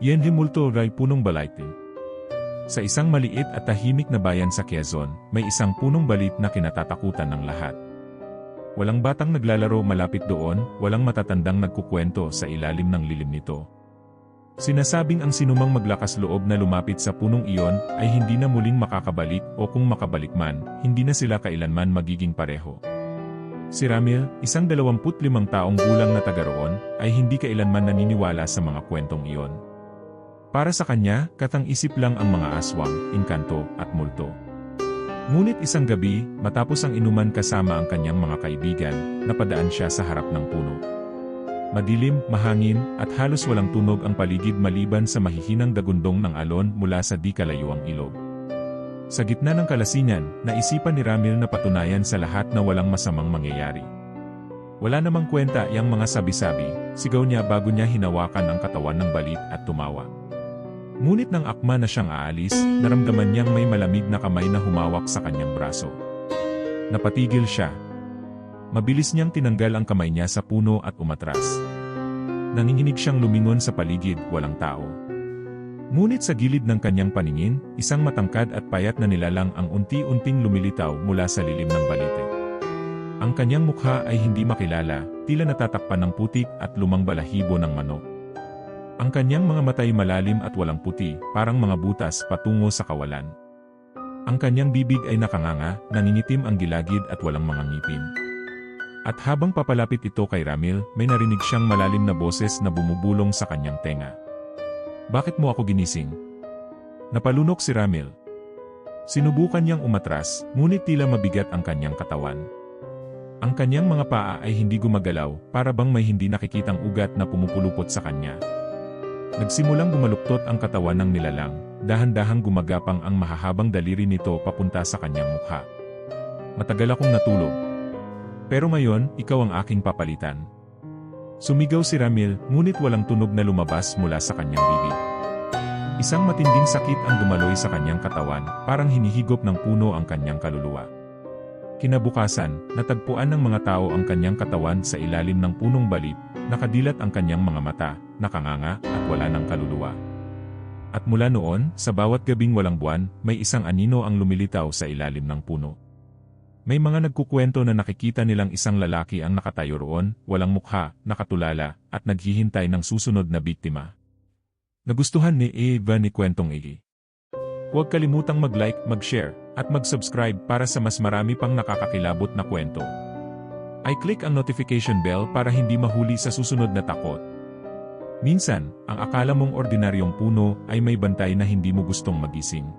Yenhimulto Ray punong balayte. Sa isang maliit at tahimik na bayan sa Quezon, may isang punong balit na kinatatakutan ng lahat. Walang batang naglalaro malapit doon, walang matatandang nagkukwento sa ilalim ng lilim nito. Sinasabing ang sinumang maglakas loob na lumapit sa punong iyon ay hindi na muling makakabalik o kung makabalik man, hindi na sila kailanman magiging pareho. Si Ramil, isang 25 taong gulang na taga roon, ay hindi kailanman naniniwala sa mga kwentong iyon. Para sa kanya, katang-isip lang ang mga aswang, engkanto, at multo. Ngunit isang gabi, matapos ang inuman kasama ang kanyang mga kaibigan, napadaan siya sa harap ng puno. Madilim, mahangin, at halos walang tunog ang paligid maliban sa mahihinang dagundong ng alon mula sa di kalayuang ilog. Sa gitna ng kalasingan, naisipan ni Ramil na patunayan sa lahat na walang masamang mangyayari. Wala namang kwenta yang mga sabi-sabi, sigaw niya bago niya hinawakan ang katawan ng balit at tumawa. Ngunit nang akma na siyang aalis, naramdaman niyang may malamig na kamay na humawak sa kanyang braso. Napatigil siya. Mabilis niyang tinanggal ang kamay niya sa puno at umatras. Nanginginig siyang lumingon sa paligid, walang tao. Ngunit sa gilid ng kanyang paningin, isang matangkad at payat na nilalang ang unti-unting lumilitaw mula sa lilim ng balite. Ang kanyang mukha ay hindi makilala, tila natatakpan ng putik at lumang balahibo ng manok. Ang kanyang mga matay malalim at walang puti, parang mga butas patungo sa kawalan. Ang kanyang bibig ay nakanganga, nangingitim ang gilagid at walang mga ngipin. At habang papalapit ito kay Ramil, may narinig siyang malalim na boses na bumubulong sa kanyang tenga. "Bakit mo ako ginising?" Napalunok si Ramil. Sinubukan niyang umatras, ngunit tila mabigat ang kanyang katawan. Ang kanyang mga paa ay hindi gumagalaw, para bang may hindi nakikitang ugat na pumupulupot sa kanya. Nagsimulang bumaluktot ang katawan ng nilalang, dahan-dahang gumagapang ang mahahabang daliri nito papunta sa kanyang mukha. "Matagal akong natulog. Pero ngayon, ikaw ang aking papalitan." Sumigaw si Ramil, ngunit walang tunog na lumabas mula sa kanyang bibig. Isang matinding sakit ang dumaloy sa kanyang katawan, parang hinihigop ng puno ang kanyang kaluluwa. Kinabukasan, natagpuan ng mga tao ang kanyang katawan sa ilalim ng punong balit, nakadilat ang kanyang mga mata, nakanganga, at wala ng kaluluwa. At mula noon, sa bawat gabing walang buwan, may isang anino ang lumilitaw sa ilalim ng puno. May mga nagkukwento na nakikita nilang isang lalaki ang nakatayo roon, walang mukha, nakatulala, at naghihintay ng susunod na biktima. Nagustuhan ni Eva ni kwentong igi? Huwag kalimutang mag-like, mag-share, at mag-subscribe para sa mas marami pang nakakakilabot na kwento. I-click ang notification bell para hindi mahuli sa susunod na takot. Minsan, ang akala mong ordinaryong puno ay may bantay na hindi mo gustong magising.